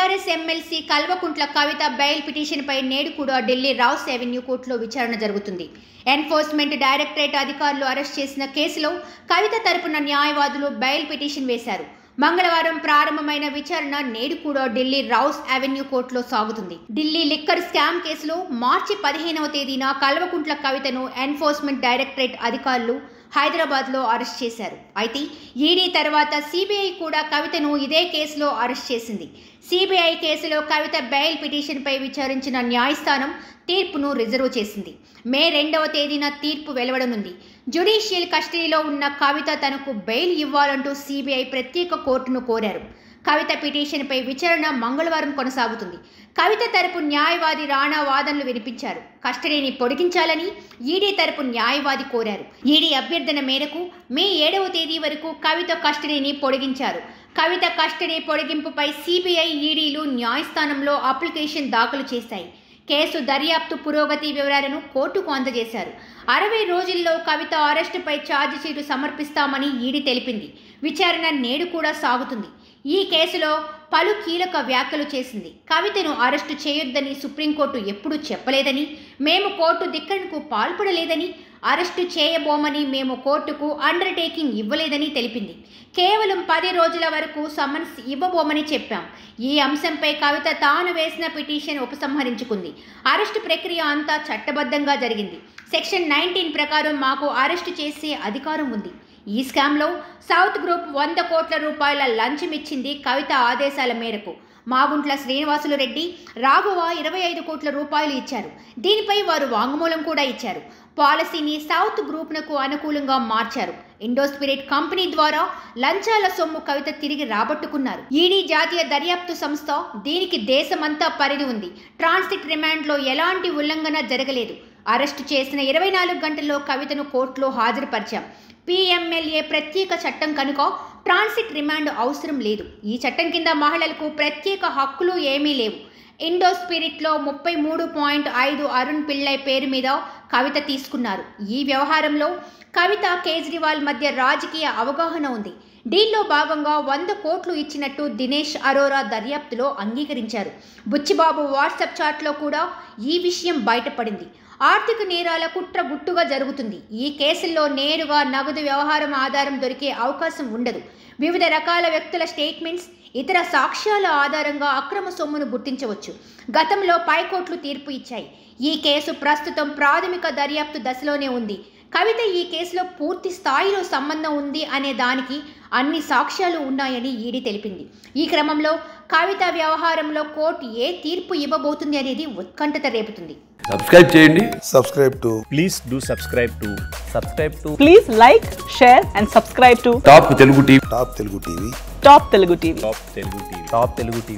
TRS MLC Kalvakuntla Kavitha bail పిటిషన్పై నేడు కూడా ఢిల్లీ రౌస్ అవెన్యూ కోర్టులో విచారణ జరుగుతుంది. ఎన్ఫోర్స్మెంట్ డైరెక్టరేట్ అధికారులు అరెస్ట్ చేసిన కేసులో కవిత తరపున న్యాయవాదులు బెయిల్ పిటిషన్ వేశారు. మంగళవారం ప్రారంభమైన విచారణ నేడు కూడా ఢిల్లీ రౌస్ అవెన్యూ కోర్టులో సాగుతుంది. ఢిల్లీ లిక్కర్ స్కామ్ కేసులో మార్చి 15వ తేదీన కల్వకుంట్ల కవితను ఎన్ఫోర్స్మెంట్ డైరెక్టరేట్ అధికారులు హైదరాబాద్లో అరెస్ట్ చేశారు. అయితే ఈడీ తర్వాత సిబిఐ కూడా కవితను ఇదే కేసులో అరెస్ట్ చేసింది. సిబిఐ కేసులో కవిత బెయిల్ పిటిషన్పై విచారించిన న్యాయస్థానం తీర్పును రిజర్వ్ చేసింది. మే 2వ తేదీన తీర్పు వెలువడనుంది. జ్యుడిషియల్ కస్టడీలో ఉన్న కవిత తనకు బెయిల్ ఇవ్వాలంటూ సిబిఐ ప్రత్యేక కోర్టును కోరారు. కవిత పిటిషన్పై విచారణ మంగళవారం కొనసాగుతుంది. కవిత తరపు న్యాయవాది రాణా వాదనలు వినిపించారు. కస్టడీని పొడిగించాలని ఈడీ తరపు న్యాయవాది కోరారు. ఈడీ అభ్యర్థన మేరకు మే 7వ తేదీ వరకు కవిత కస్టడీని పొడిగించారు. కవిత కస్టడీ పొడిగింపుపై సిబిఐ, ఈడీలు న్యాయస్థానంలో అప్లికేషన్ దాఖలు చేశాయి. కేసు దర్యాప్తు పురోగతి వివరాలను కోర్టుకు అందజేశారు. 60 రోజుల్లో కవిత అరెస్టుపై ఛార్జిషీటు సమర్పిస్తామని ఈడీ తెలిపింది. విచారణ నేడు కూడా సాగుతుంది. ఈ కేసులో పలు కీలక వ్యాఖ్యలు చేసింది. కవితను అరెస్టు చేయొద్దని సుప్రీంకోర్టు ఎప్పుడూ చెప్పలేదని, మేము కోర్టు ధిక్కరణకు పాల్పడలేదని, అరెస్టు చేయబోమని మేము కోర్టుకు అండర్టేకింగ్ ఇవ్వలేదని తెలిపింది. కేవలం 10 రోజుల వరకు సమన్స్ ఇవ్వబోమని చెప్పాం. ఈ అంశంపై కవిత తాను వేసిన పిటిషన్ ఉపసంహరించుకుంది. అరెస్టు ప్రక్రియ అంతా చట్టబద్ధంగా జరిగింది. సెక్షన్ 19 ప్రకారం మాకు అరెస్టు చేసే అధికారం ఉంది. ఈ స్కామ్లో సౌత్ గ్రూప్ 100 కోట్ల రూపాయల లంచం ఇచ్చింది కవిత ఆదేశాల మేరకు. మాగుంట్ల శ్రీనివాసులు రెడ్డి, రాఘవ 25 కోట్ల రూపాయలు ఇచ్చారు. దీనిపై వారు వాంగ్మూలం కూడా ఇచ్చారు. పాలసీని సౌత్ గ్రూప్నకు అనుకూలంగా మార్చారు. ఇండోస్పిరిట్ కంపెనీ ద్వారా లంచాల సొమ్ము కవిత తిరిగి రాబట్టుకున్నారు. ఈడీ జాతీయ దర్యాప్తు సంస్థ. దీనికి దేశమంతా పరిధి ఉంది. ట్రాన్సిట్ రిమాండ్లో ఎలాంటి ఉల్లంఘన జరగలేదు. అరెస్టు చేసిన 24 గంటల్లో కవితను కోర్టులో హాజరుపరిచాం. PMLA ప్రత్యేక చట్టం కనుక ట్రాన్సిట్ రిమాండ్ అవసరం లేదు. ఈ చట్టం కింద మహిళలకు ప్రత్యేక హక్కులు ఏమీ లేవు. ఇండోస్పిరిట్లో 33.5 అరుణ్ పిళ్ళై పేరు మీద కవిత తీసుకున్నారు. ఈ వ్యవహారంలో కవిత, కేజ్రీవాల్ మధ్య రాజకీయ అవగాహన ఉంది. దీనిలో భాగంగా 100 కోట్లు ఇచ్చినట్టు దినేష్ అరోరా దర్యాప్తులో అంగీకరించారు. బుచ్చిబాబు వాట్సాప్ చాట్లో కూడా ఈ విషయం బయటపడింది. ఆర్థిక నేరాల కుట్ర గుట్టుగా జరుగుతుంది. ఈ కేసుల్లో నేరుగా నగదు వ్యవహారం ఆధారం దొరికే అవకాశం ఉండదు. వివిధ రకాల వ్యక్తుల స్టేట్మెంట్స్, ఇతర సాక్ష్యాల ఆధారంగా అక్రమ సొమ్మును గుర్తించవచ్చు. గతంలో పైకోర్టులు తీర్పు ఇచ్చాయి. ఈ కేసు ప్రస్తుతం ప్రాథమిక దర్యాప్తు దశలోనే ఉంది. కవిత ఈ కేసులో పూర్తి స్థాయిలో సంబంధం ఉంది అనే దానికి అన్ని సాక్ష్యాలు ఉన్నాయని ఈడీ తెలిపింది. ఈ క్రమంలో కవిత వ్యవహారంలో కోర్టు ఏ తీర్పు ఇవ్వబోతుంది అనేది ఉత్కంఠత రేపుతుంది. సబ్స్క్రైబ్ చేయండి. Please do subscribe to. Please like, share and subscribe to top Telugu TV. Top Telugu TV.